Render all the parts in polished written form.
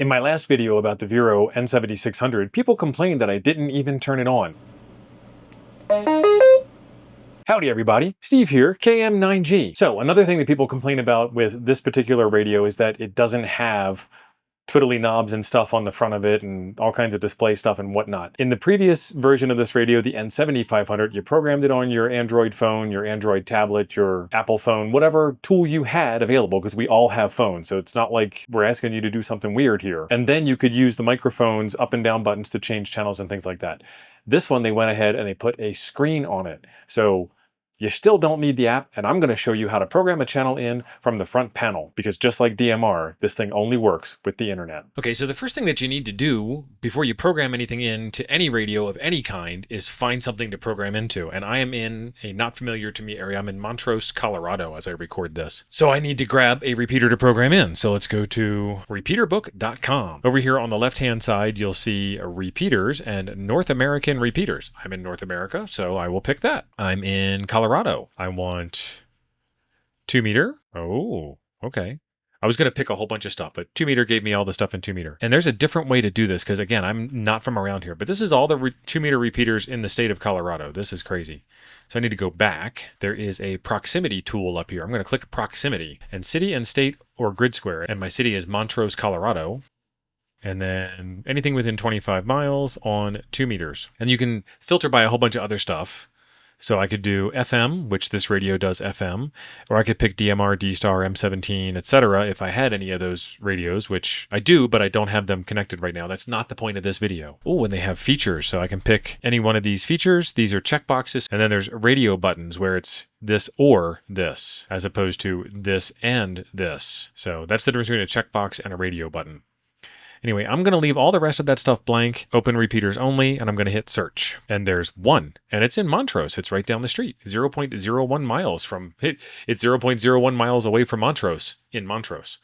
In my last video about the Vero N7600, people complained that I didn't even turn it on. Howdy everybody, Steve here, KM9G. So another thing that people complain about with this particular radio is that it doesn't have twiddly knobs and stuff on the front of it and all kinds of display stuff and whatnot. In the previous version of this radio, the N7500, you programmed it on your Android phone, your Android tablet, your Apple phone, whatever tool you had available, because we all have phones. So it's not like we're asking you to do something weird here. And then you could use the microphones, up and down buttons to change channels and things like that. This one, they went ahead and they put a screen on it. So you still don't need the app, and I'm going to show you how to program a channel in from the front panel, because just like DMR, this thing only works with the internet. Okay, so the first thing that you need to do before you program anything into any radio of any kind is find something to program into. And I am in a not familiar to me area. I'm in Montrose, Colorado as I record this. So I need to grab a repeater to program in. So let's go to repeaterbook.com. Over here on the left-hand side, you'll see repeaters and North American repeaters. I'm in North America, so I will pick that. I'm in Colorado. I want 2 meter. Oh, okay. I was going to pick a whole bunch of stuff, but 2 meter gave me all the stuff in 2 meter. And there's a different way to do this because, again, I'm not from around here, but this is all the 2 meter repeaters in the state of Colorado. This is crazy. So I need to go back. There is a proximity tool up here. I'm going to click proximity and city and state or grid square. And my city is Montrose, Colorado. And then anything within 25 miles on 2 meters. And you can filter by a whole bunch of other stuff. So I could do FM, which this radio does FM, or I could pick DMR, D-Star, M17, etc. if I had any of those radios, which I do, but I don't have them connected right now. That's not the point of this video. Oh, and they have features, so I can pick any one of these features. These are checkboxes, and then there's radio buttons where it's this or this, as opposed to this and this. So that's the difference between a checkbox and a radio button. Anyway, I'm going to leave all the rest of that stuff blank, open repeaters only, and I'm going to hit search. And there's one, and it's in Montrose. It's right down the street, 0.01 miles from, it's 0.01 miles away from Montrose, in Montrose.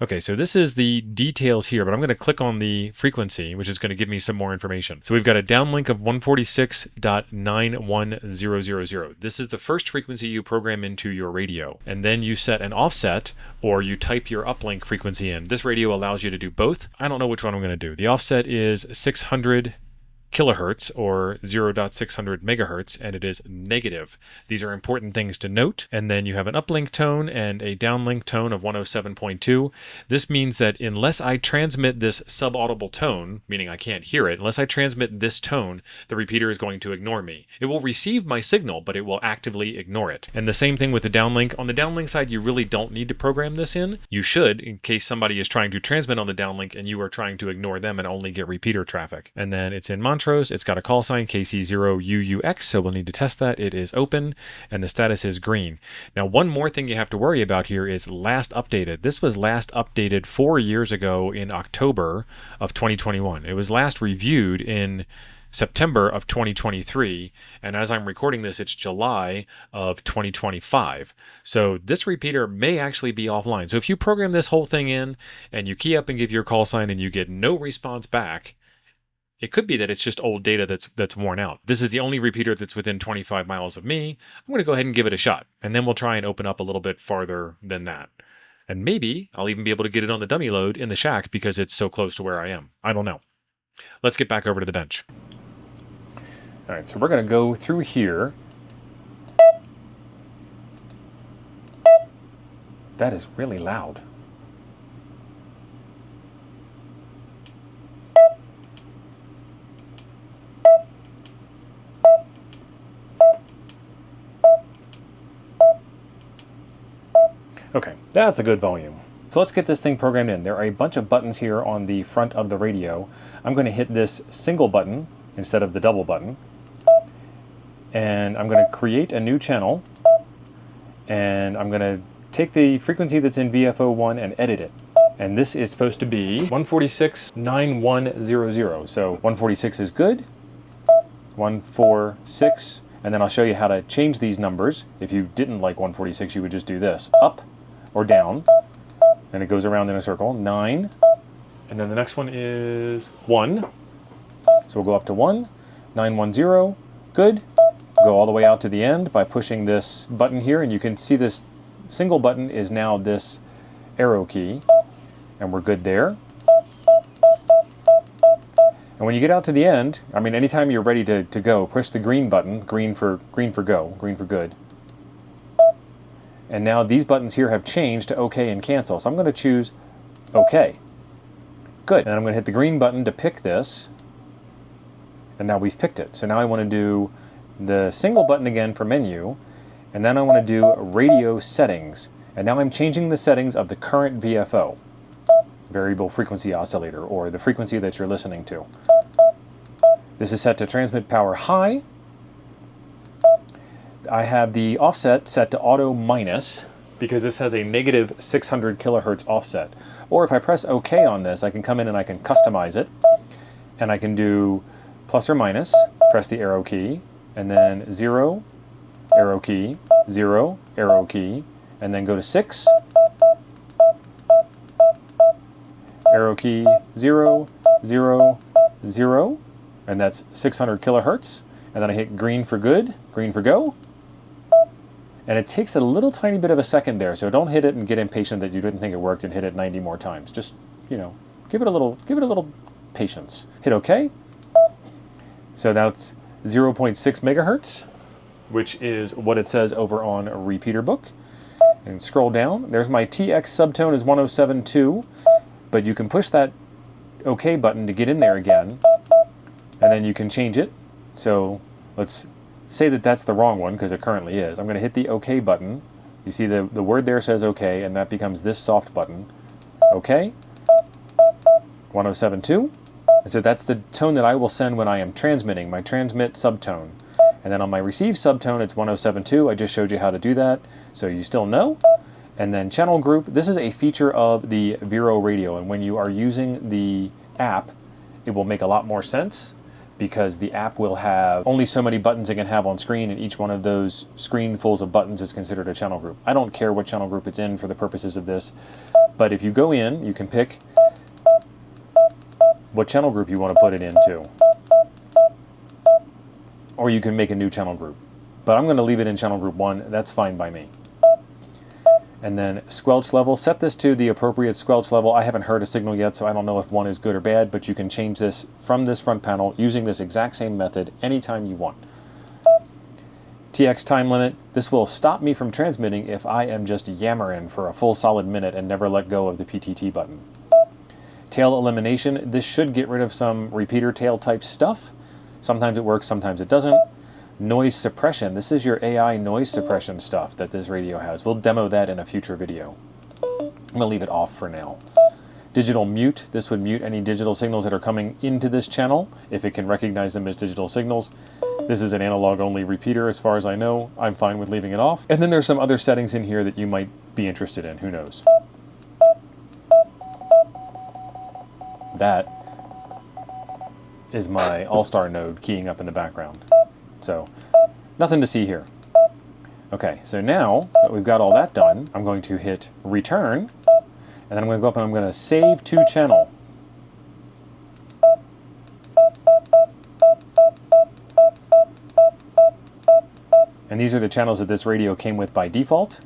Okay, so this is the details here, but I'm going to click on the frequency, which is going to give me some more information. So we've got a downlink of 146.91000. This is the first frequency you program into your radio. And then you set an offset, or you type your uplink frequency in. This radio allows you to do both. I don't know which one I'm going to do. The offset is 600 kilohertz or 0.600 megahertz, and it is negative. These are important things to note. And then you have an uplink tone and a downlink tone of 107.2. This means that unless I transmit this subaudible tone, meaning I can't hear it, unless I transmit this tone, the repeater is going to ignore me. It will receive my signal, but it will actively ignore it. And the same thing with the downlink. On the downlink side, you really don't need to program this in. You should, in case somebody is trying to transmit on the downlink and you are trying to ignore them and only get repeater traffic. And then it's in Montrose. It's got a call sign KC0UUX, so we'll need to test that. It is open, and the status is green. Now, one more thing you have to worry about here is last updated. This was last updated 4 years ago in October of 2021. It was last reviewed in September of 2023, and as I'm recording this, it's July of 2025. So this repeater may actually be offline. So if you program this whole thing in, and you key up and give your call sign, and you get no response back, it could be that it's just old data that's worn out. This is the only repeater that's within 25 miles of me. I'm going to go ahead and give it a shot, and then we'll try and open up a little bit farther than that. And maybe I'll even be able to get it on the dummy load in the shack because it's so close to where I am. I don't know. Let's get back over to the bench. All right, so we're going to go through here. That is really loud. Okay, that's a good volume. So let's get this thing programmed in. There are a bunch of buttons here on the front of the radio. I'm going to hit this single button instead of the double button. And I'm going to create a new channel. And I'm going to take the frequency that's in VFO1 and edit it. And this is supposed to be 146.9100. So 146 is good. 146. And then I'll show you how to change these numbers. If you didn't like 146, you would just do this. Up or down. And it goes around in a circle. 9. And then the next one is 1. So we'll go up to 1. 910. Good. Go all the way out to the end by pushing this button here. And you can see this single button is now this arrow key. And we're good there. And when you get out to the end, I mean, anytime you're ready to go, push the green button, green for go, green for good. And now these buttons here have changed to OK and cancel. So I'm going to choose OK. Good. And I'm going to hit the green button to pick this. And now we've picked it. So now I want to do the single button again for menu. And then I want to do radio settings. And now I'm changing the settings of the current VFO, variable frequency oscillator, or the frequency that you're listening to. This is set to transmit power high. I have the offset set to auto minus because this has a negative 600 kilohertz offset. Or if I press OK on this, I can come in and I can customize it. And I can do plus or minus, press the arrow key, and then 0, arrow key, 0, arrow key, and then go to 6, arrow key, 0, 0, 0, and that's 600 kilohertz. And then I hit green for good, green for go. And it takes a little tiny bit of a second there, so don't hit it and get impatient that you didn't think it worked and hit it 90 more times. Just, you know, give it a little patience. Hit OK. So that's 0.6 megahertz, which is what it says over on a repeater book. And scroll down. There's my TX subtone is 107.2, but you can push that OK button to get in there again, and then you can change it. So let's say that that's the wrong one, because it currently is. I'm going to hit the OK button. You see the word there says OK, and that becomes this soft button. OK. 107.2. And so that's the tone that I will send when I am transmitting, my transmit subtone. And then on my receive subtone, it's 107.2. I just showed you how to do that, so you still know. And then channel group, this is a feature of the Vero radio, and when you are using the app, it will make a lot more sense, because the app will have only so many buttons it can have on screen, and each one of those screenfuls of buttons is considered a channel group. I don't care what channel group it's in for the purposes of this, but if you go in, you can pick what channel group you want to put it into. Or you can make a new channel group. But I'm going to leave it in channel group 1, that's fine by me. And then squelch level, set this to the appropriate squelch level. I haven't heard a signal yet, so I don't know if 1 is good or bad, but you can change this from this front panel using this exact same method anytime you want. TX time limit, this will stop me from transmitting if I am just yammering for a full solid minute and never let go of the PTT button. Tail elimination, this should get rid of some repeater tail type stuff. Sometimes it works, sometimes it doesn't. Noise suppression, this is your AI noise suppression stuff that this radio has. We'll demo that in a future video. I'm going to leave it off for now. Digital mute, this would mute any digital signals that are coming into this channel if it can recognize them as digital signals. This is an analog only repeater as far as I know. I'm fine with leaving it off. And then there's some other settings in here that you might be interested in, who knows. That is my all-star node keying up in the background. So, nothing to see here. Okay, so now that we've got all that done, I'm going to hit return, and then I'm going to go up and I'm going to save to channel. And these are the channels that this radio came with by default.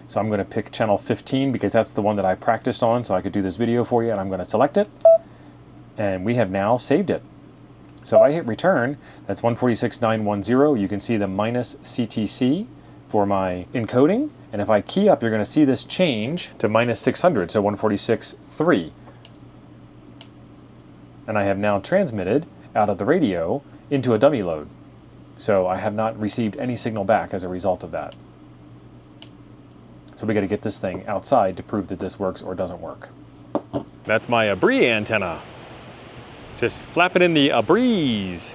So I'm going to pick channel 15 because that's the one that I practiced on, so I could do this video for you, and I'm going to select it. And we have now saved it. So if I hit return, that's 146.910. You can see the minus CTC for my encoding. And if I key up, you're going to see this change to minus 600, so 146.3. And I have now transmitted out of the radio into a dummy load. So I have not received any signal back as a result of that. So we got to get this thing outside to prove that this works or doesn't work. That's my Abri antenna. Just flap it in the breeze.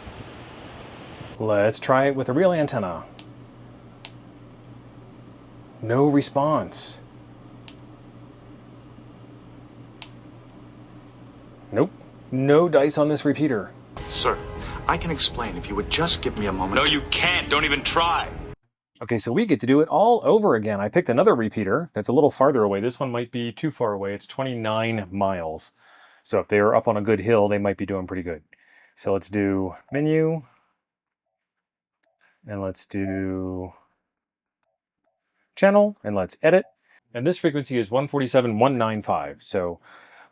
Let's try it with a real antenna. No response. Nope. No dice on this repeater. Sir, I can explain if you would just give me a moment. No, you can't. Don't even try. Okay, so we get to do it all over again. I picked another repeater that's a little farther away. This one might be too far away. It's 29 miles. So if they're up on a good hill, they might be doing pretty good. So let's do menu. And let's do channel. And let's edit. And this frequency is 147.195. So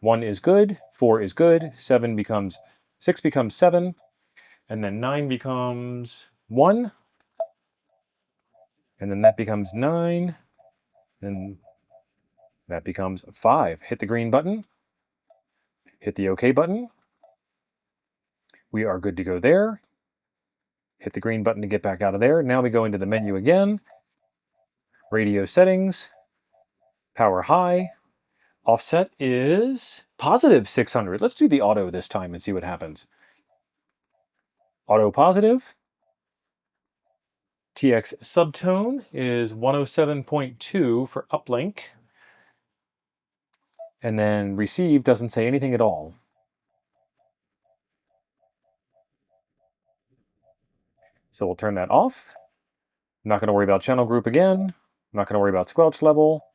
1 is good, 4 is good, 6 becomes 7, and then 9 becomes 1, and then that becomes 9, and that becomes 5. Hit the green button, hit the OK button. We are good to go there. Hit the green button to get back out of there. Now we go into the menu again. Radio settings, power high. Offset is positive 600. Let's do the auto this time and see what happens. Auto positive. TX subtone is 107.2 for uplink. And then receive doesn't say anything at all. So we'll turn that off. I'm not going to worry about channel group again. I'm not going to worry about squelch level.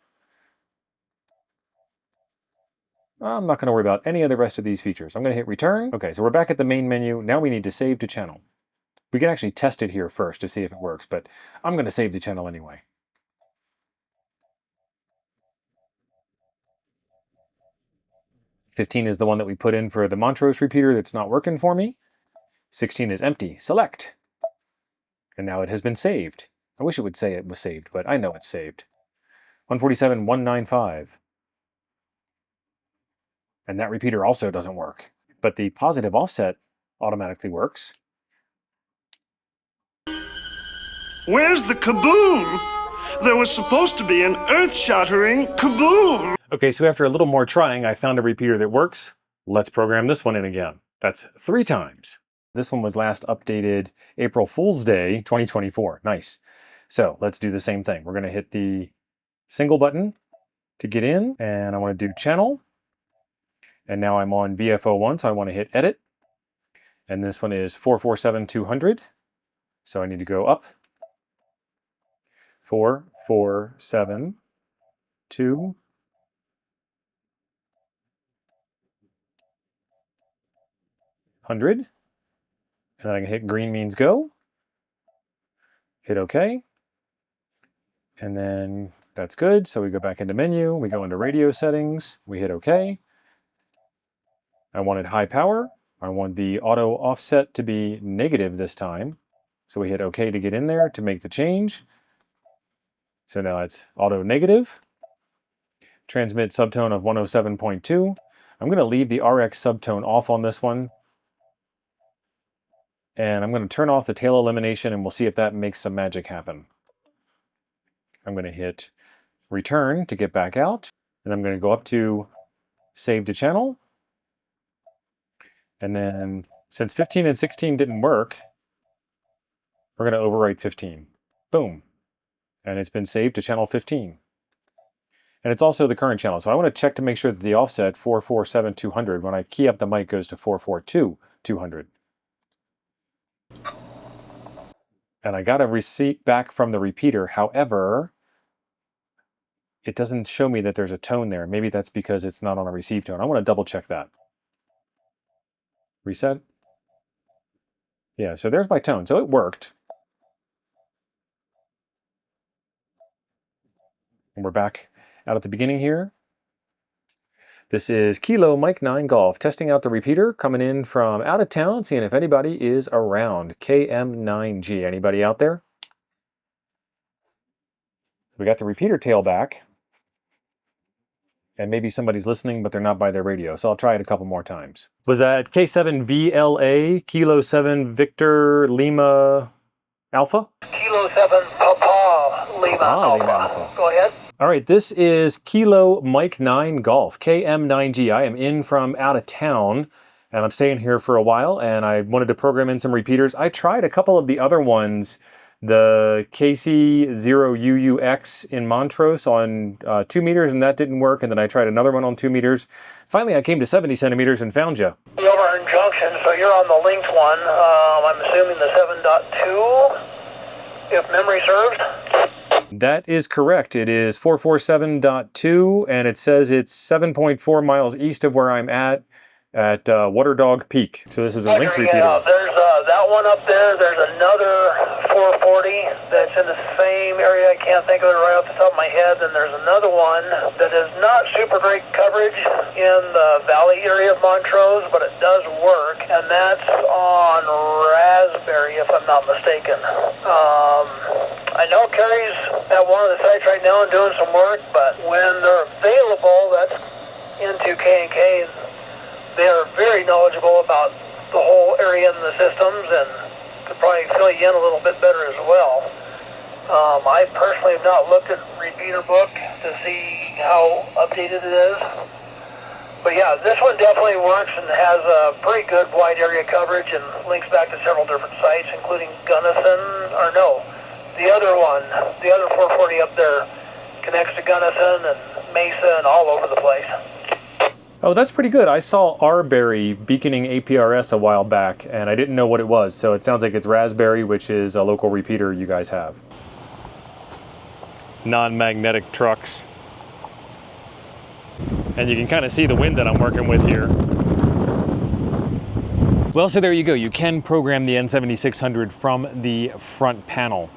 I'm not going to worry about any of the rest of these features. I'm going to hit return. Okay, so we're back at the main menu. Now we need to save to channel. We can actually test it here first to see if it works, but I'm going to save the channel anyway. "15 is the one that we put in for the Montrose repeater that's not working for me. 16 is empty. Select. And now it has been saved. I wish it would say it was saved, but I know it's saved. 147, 195. And that repeater also doesn't work. But the positive offset automatically works. Where's the kaboom? There was supposed to be an earth-shattering kaboom! Okay, so after a little more trying, I found a repeater that works. Let's program this one in again. That's 3 times. This one was last updated April Fool's Day, 2024. Nice. So let's do the same thing. We're going to hit the single button to get in, and I want to do channel. And now I'm on VFO1, so I want to hit edit. And this one is 447200. So I need to go up. 447200. And then I can hit green means go. Hit OK. And then that's good. So we go back into menu. We go into radio settings. We hit OK. I wanted high power. I want the auto offset to be negative this time. So we hit OK to get in there to make the change. So now it's auto negative. Transmit subtone of 107.2. I'm going to leave the RX subtone off on this one. And I'm going to turn off the tail elimination, and we'll see if that makes some magic happen. I'm going to hit return to get back out. And I'm going to go up to save to channel. And then since 15 and 16 didn't work, we're going to overwrite 15. Boom. And it's been saved to channel 15. And it's also the current channel. So I want to check to make sure that the offset 447200, when I key up the mic, goes to 442200. And I got a receipt back from the repeater. However, it doesn't show me that there's a tone there. Maybe that's because it's not on a receive tone. I want to double check that. Reset. Yeah, so there's my tone. So it worked. And we're back out at the beginning here. This is Kilo Mike 9 Golf, testing out the repeater, coming in from out of town, seeing if anybody is around. KM9G, anybody out there? We got the repeater tail back. And maybe somebody's listening, but they're not by their radio, so I'll try it a couple more times. Was that K7VLA, Kilo 7 Victor Lima Alpha? Kilo 7 Papa Lima Alpha. Go ahead. All right, this is Kilo Mike 9 Golf, KM9G. I am in from out of town, and I'm staying here for a while, and I wanted to program in some repeaters. I tried a couple of the other ones, the KC0UUX in Montrose on 2 meters, and that didn't work, and then I tried another one on 2 meters. Finally, I came to 70 centimeters and found you. Over in Junction, so you're on the linked one. I'm assuming the 7.2, if memory serves. That is correct. It is 447.2, and it says it's 7.4 miles east of where I'm at. at Water Dog Peak. So this is a linked repeater. Yeah, there's that one up there. There's another 440 that's in the same area. I can't think of it right off the top of my head. And there's another one that is not super great coverage in the valley area of Montrose, but it does work. And that's on Raspberry, if I'm not mistaken. I know Kerry's at one of the sites right now and doing some work, but when they're available, that's into K&K. They are very knowledgeable about the whole area and the systems, and could probably fill you in a little bit better as well. I personally have not looked at Repeater Book to see how updated it is. But yeah, this one definitely works and has a pretty good wide area coverage and links back to several different sites, including Gunnison, or no, the other one, the other 440 up there connects to Gunnison and Mesa and all over the place. Oh, that's pretty good. I saw Arbery beaconing APRS a while back, and I didn't know what it was. So it sounds like it's Raspberry, which is a local repeater you guys have. Non-magnetic trucks. And you can kind of see the wind that I'm working with here. Well, so there you go. You can program the N7600 from the front panel.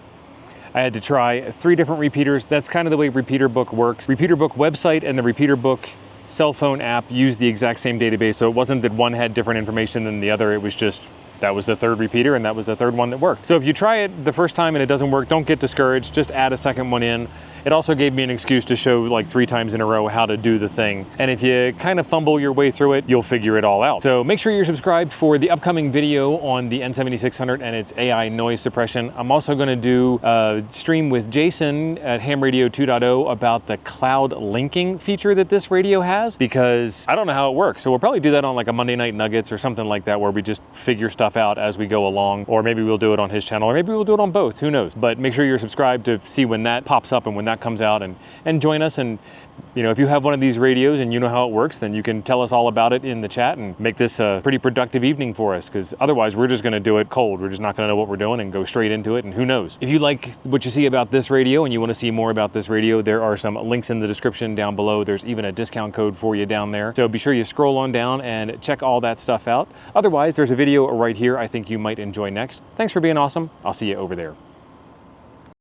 I had to try 3 different repeaters. That's kind of the way Repeater Book works. Repeater Book website and the Repeater Book cell phone app use the exact same database, so it wasn't that one had different information than the other. It was just that was the third repeater and that was the third one that worked. So if you try it the first time and it doesn't work, don't get discouraged, just add a second one in. It also gave me an excuse to show like 3 times in a row how to do the thing. And if you kind of fumble your way through it, you'll figure it all out. So make sure you're subscribed for the upcoming video on the N7600 and its AI noise suppression. I'm also gonna do a stream with Jason at Ham Radio 2.0 about the cloud linking feature that this radio has, because I don't know how it works. So we'll probably do that on like a Monday Night Nuggets or something like that, where we just figure stuff out as we go along, or maybe we'll do it on his channel, or maybe we'll do it on both, who knows. But make sure you're subscribed to see when that pops up and when that comes out, and join us. And you know, if you have one of these radios and you know how it works, then you can tell us all about it in the chat and make this a pretty productive evening for us, because otherwise we're just going to do it cold. We're just not going to know what we're doing and go straight into it, and who knows. If you like what you see about this radio and you want to see more about this radio, there are some links in the description down below. There's even a discount code for you down there, so be sure you scroll on down and check all that stuff out. Otherwise, there's a video right here I think you might enjoy next. Thanks for being awesome. I'll see you over there.